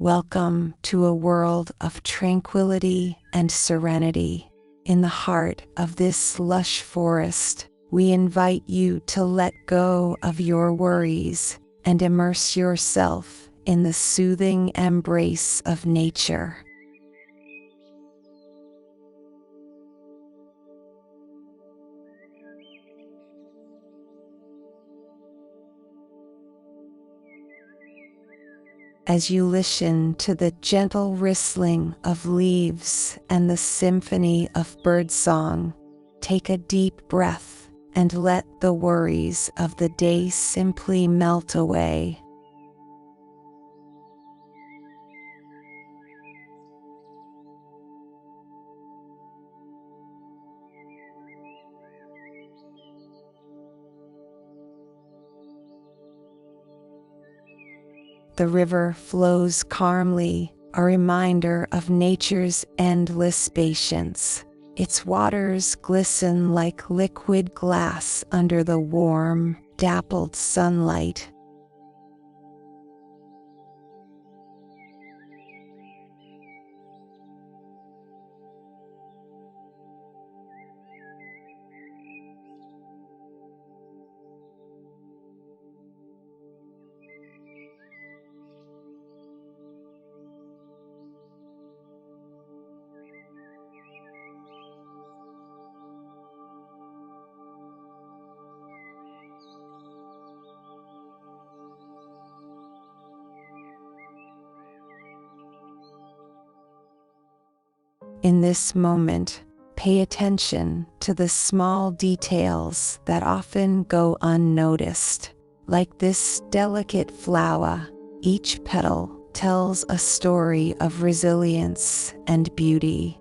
Welcome to a world of tranquility and serenity. In the heart of this lush forest, we invite you to let go of your worries and immerse yourself in the soothing embrace of nature. As you listen to the gentle rustling of leaves and the symphony of birdsong, take a deep breath and let the worries of the day simply melt away. The river flows calmly, a reminder of nature's endless patience. Its waters glisten like liquid glass under the warm, dappled sunlight. In this moment, pay attention to the small details that often go unnoticed. Like this delicate flower, each petal tells a story of resilience and beauty.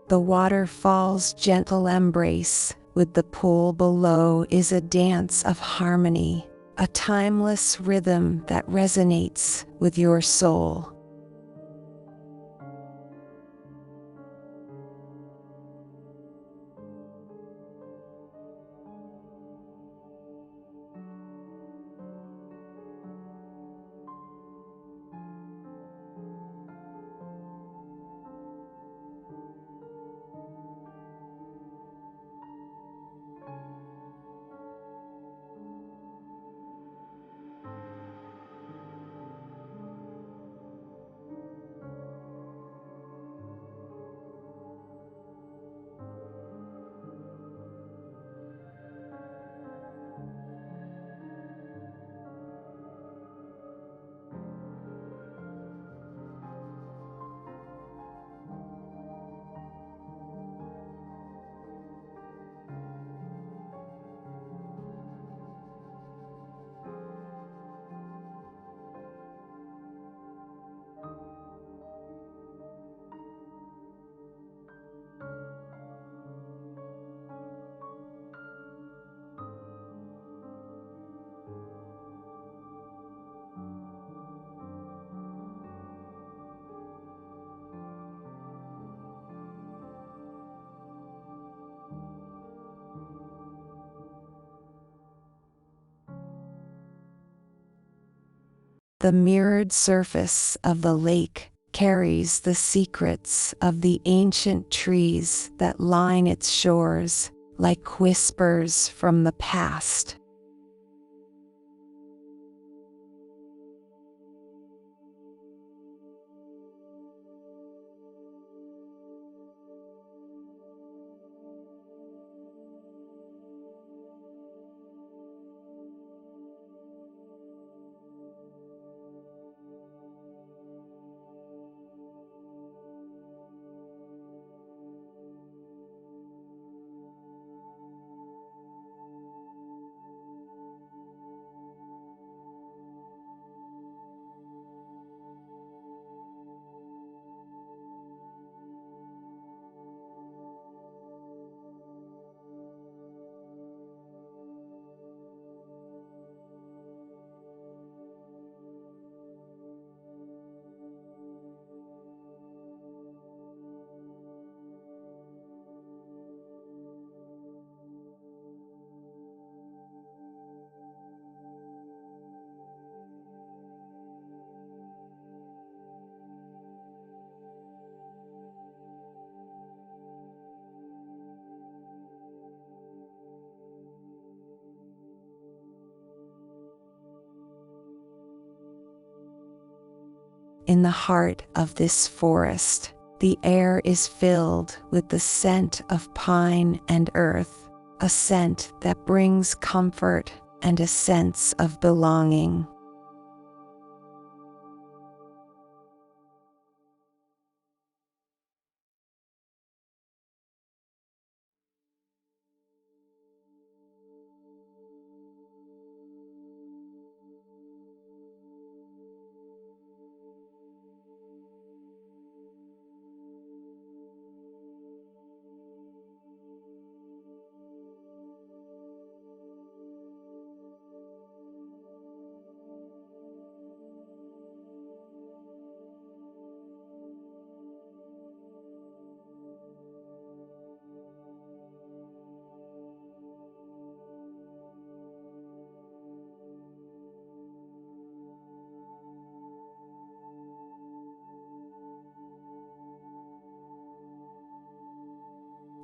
The waterfall's gentle embrace with the pool below is a dance of harmony, a timeless rhythm that resonates with your soul. The mirrored surface of the lake carries the secrets of the ancient trees that line its shores, like whispers from the past. In the heart of this forest, the air is filled with the scent of pine and earth, a scent that brings comfort and a sense of belonging.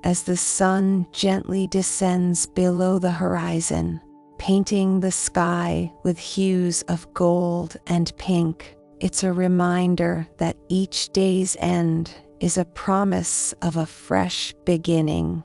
As the sun gently descends below the horizon, painting the sky with hues of gold and pink, it's a reminder that each day's end is a promise of a fresh beginning.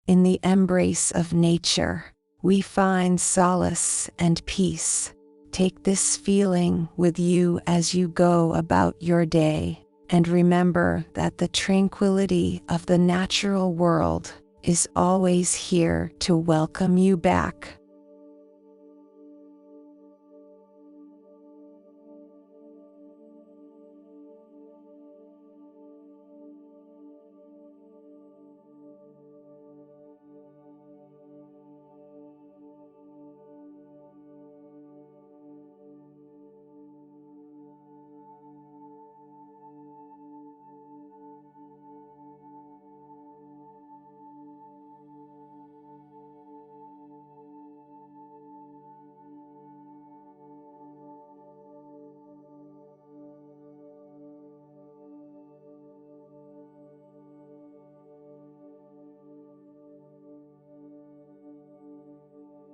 In the embrace of nature, we find solace and peace. Take this feeling with you as you go about your day, and remember that the tranquility of the natural world is always here to welcome you back.